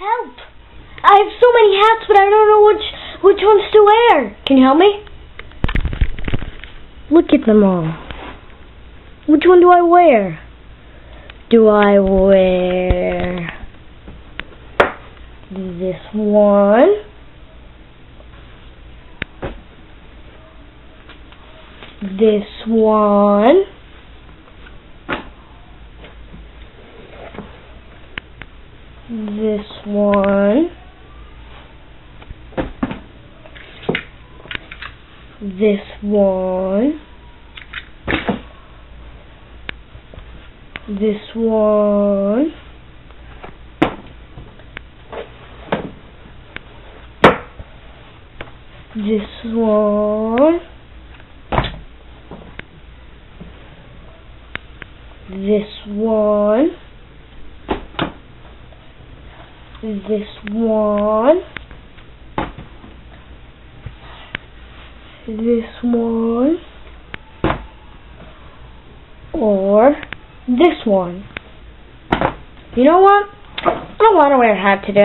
Help! I have so many hats, but I don't know which ones to wear. Can you help me? Look at them all. Which one do I wear? Do I wear this one? This one? This one? This one? This one? This one? This one? This one? This one? Or this one? You know what? I don't want to wear a hat today.